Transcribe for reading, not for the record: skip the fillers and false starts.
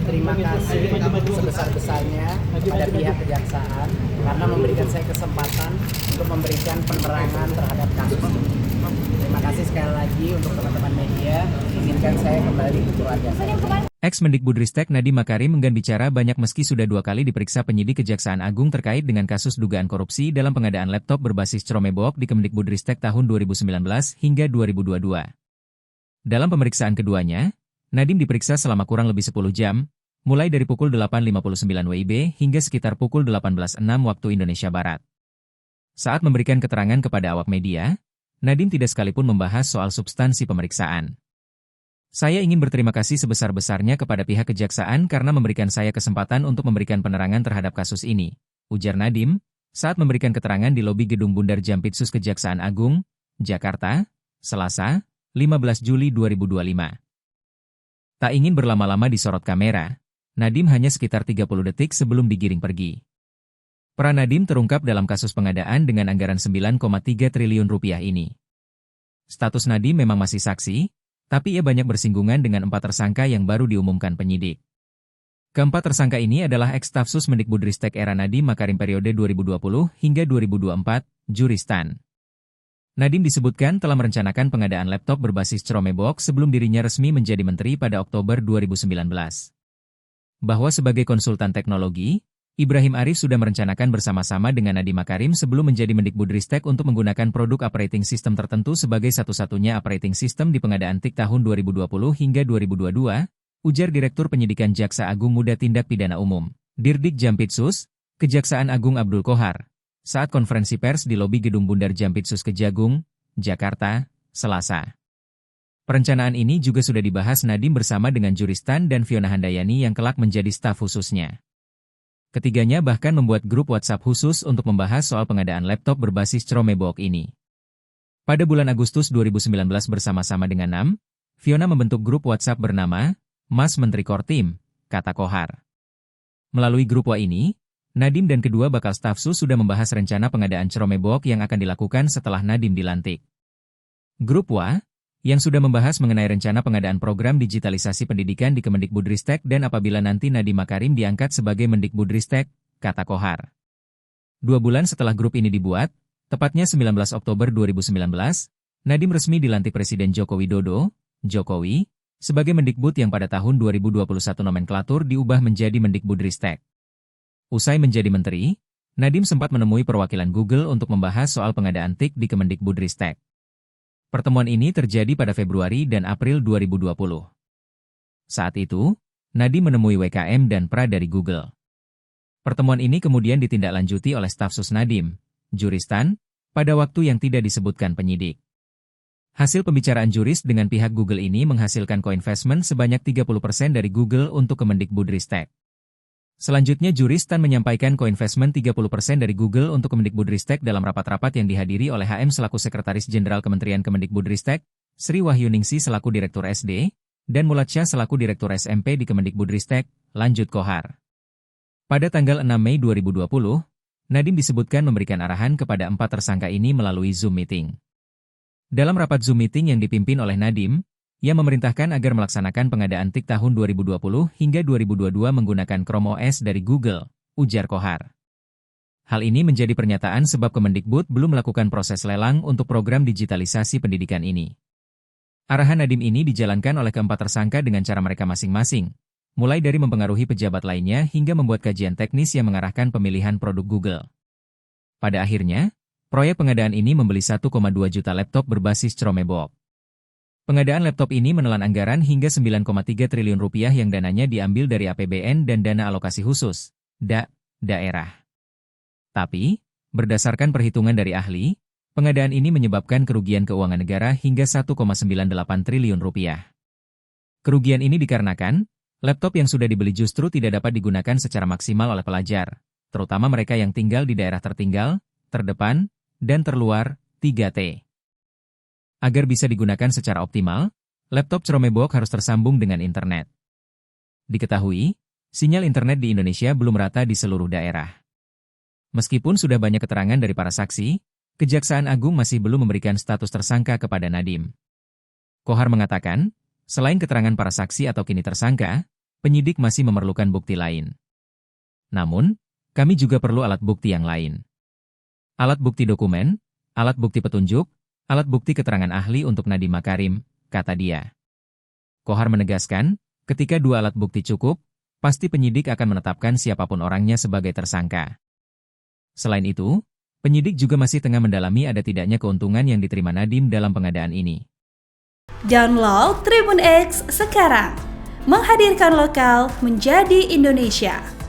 berterima kasih sebesar-besarnya kepada pihak kejaksaan karena memberikan saya kesempatan untuk memberikan penerangan terhadap kasus ini. Terima kasih sekali lagi untuk teman-teman media, izinkan saya kembali ke keluarga saya. Ex-Mendikbudristek Nadiem Makarim enggan bicara banyak meski sudah 2 kali diperiksa penyidik Kejaksaan Agung terkait dengan kasus dugaan korupsi dalam pengadaan laptop berbasis Chromebook di Kemendikbudristek tahun 2019 hingga 2022. Dalam pemeriksaan keduanya, Nadiem diperiksa selama kurang lebih 10 jam, mulai dari pukul 8.59 WIB hingga sekitar pukul 18.06 waktu Indonesia Barat. Saat memberikan keterangan kepada awak media, Nadiem tidak sekalipun membahas soal substansi pemeriksaan. Saya ingin berterima kasih sebesar-besarnya kepada pihak kejaksaan karena memberikan saya kesempatan untuk memberikan penerangan terhadap kasus ini, ujar Nadiem, saat memberikan keterangan di lobi Gedung Bundar Jampitsus Kejaksaan Agung, Jakarta, Selasa, 15 Juli 2025. Tak ingin berlama-lama disorot kamera, Nadiem hanya sekitar 30 detik sebelum digiring pergi. Peran Nadiem terungkap dalam kasus pengadaan dengan anggaran 9,3 triliun rupiah ini. Status Nadiem memang masih saksi, tapi ia banyak bersinggungan dengan 4 tersangka yang baru diumumkan penyidik. Keempat tersangka ini adalah ex-Stafsus Mendikbudristek era Nadiem Makarim periode 2020 hingga 2024, Juristan. Nadiem disebutkan telah merencanakan pengadaan laptop berbasis Chromebook sebelum dirinya resmi menjadi menteri pada Oktober 2019. Bahwa sebagai konsultan teknologi, Ibrahim Arif sudah merencanakan bersama-sama dengan Nadiem Makarim sebelum menjadi Mendikbudristek untuk menggunakan produk operating system tertentu sebagai satu-satunya operating system di pengadaan TIK tahun 2020 hingga 2022, ujar Direktur Penyidikan Jaksa Agung Muda Tindak Pidana Umum, Dirdik Jampitsus, Kejaksaan Agung Abdul Qohar, saat konferensi pers di lobi Gedung Bundar Jampitsus Kejagung, Jakarta, Selasa. Perencanaan ini juga sudah dibahas Nadiem bersama dengan Juristan dan Fiona Handayani yang kelak menjadi staf khususnya. Ketiganya bahkan membuat grup WhatsApp khusus untuk membahas soal pengadaan laptop berbasis Chromebook ini. Pada bulan Agustus 2019 bersama-sama dengan Nam, Fiona membentuk grup WhatsApp bernama Mas Menteri Kortim, kata Qohar. Melalui grup WA ini, Nadiem dan kedua bakal stafsus sudah membahas rencana pengadaan Chromebook yang akan dilakukan setelah Nadiem dilantik. Grup WA, yang sudah membahas mengenai rencana pengadaan program digitalisasi pendidikan di Kemendikbudristek dan apabila nanti Nadiem Makarim diangkat sebagai Mendikbudristek, kata Qohar. 2 bulan setelah grup ini dibuat, tepatnya 19 Oktober 2019, Nadiem resmi dilantik Presiden Joko Widodo, Jokowi, sebagai Mendikbud yang pada tahun 2021 nomenklatur diubah menjadi Mendikbudristek. Usai menjadi menteri, Nadiem sempat menemui perwakilan Google untuk membahas soal pengadaan TIK di Kemendikbudristek. Pertemuan ini terjadi pada Februari dan April 2020. Saat itu, Nadiem menemui WKM dan Pra dari Google. Pertemuan ini kemudian ditindaklanjuti oleh stafsus Nadiem, Juristan, pada waktu yang tidak disebutkan penyidik. Hasil pembicaraan juris dengan pihak Google ini menghasilkan co-investment sebanyak 30% dari Google untuk Kemendikbudristek. Selanjutnya Juristan menyampaikan co-investment 30% dari Google untuk Kemendikbudristek dalam rapat-rapat yang dihadiri oleh HM selaku Sekretaris Jenderal Kementerian Kemendikbudristek, Sri Wahyuningsi selaku Direktur SD, dan Mulatsya selaku Direktur SMP di Kemendikbudristek, lanjut Qohar. Pada tanggal 6 Mei 2020, Nadiem disebutkan memberikan arahan kepada 4 tersangka ini melalui Zoom meeting. Dalam rapat Zoom meeting yang dipimpin oleh Nadiem, ia memerintahkan agar melaksanakan pengadaan TIK tahun 2020 hingga 2022 menggunakan Chrome OS dari Google, ujar Qohar. Hal ini menjadi pernyataan sebab Kemendikbud belum melakukan proses lelang untuk program digitalisasi pendidikan ini. Arahan Nadiem ini dijalankan oleh keempat tersangka dengan cara mereka masing-masing, mulai dari mempengaruhi pejabat lainnya hingga membuat kajian teknis yang mengarahkan pemilihan produk Google. Pada akhirnya, proyek pengadaan ini membeli 1,2 juta laptop berbasis Chromebook. Pengadaan laptop ini menelan anggaran hingga 9,3 triliun rupiah yang dananya diambil dari APBN dan dana alokasi khusus, daerah. Tapi, berdasarkan perhitungan dari ahli, pengadaan ini menyebabkan kerugian keuangan negara hingga 1,98 triliun rupiah. Kerugian ini dikarenakan, laptop yang sudah dibeli justru tidak dapat digunakan secara maksimal oleh pelajar, terutama mereka yang tinggal di daerah tertinggal, terdepan, dan terluar, 3T. Agar bisa digunakan secara optimal, laptop Chromebook harus tersambung dengan internet. Diketahui, sinyal internet di Indonesia belum rata di seluruh daerah. Meskipun sudah banyak keterangan dari para saksi, Kejaksaan Agung masih belum memberikan status tersangka kepada Nadiem. Qohar mengatakan, selain keterangan para saksi atau kini tersangka, penyidik masih memerlukan bukti lain. Namun, kami juga perlu alat bukti yang lain. Alat bukti dokumen, alat bukti petunjuk, alat bukti keterangan ahli untuk Nadiem Makarim, kata dia. Kohar menegaskan, ketika dua alat bukti cukup, pasti penyidik akan menetapkan siapapun orangnya sebagai tersangka. Selain itu, penyidik juga masih tengah mendalami ada tidaknya keuntungan yang diterima Nadiem dalam pengadaan ini. Download Tribun X sekarang, menghadirkan lokal menjadi Indonesia.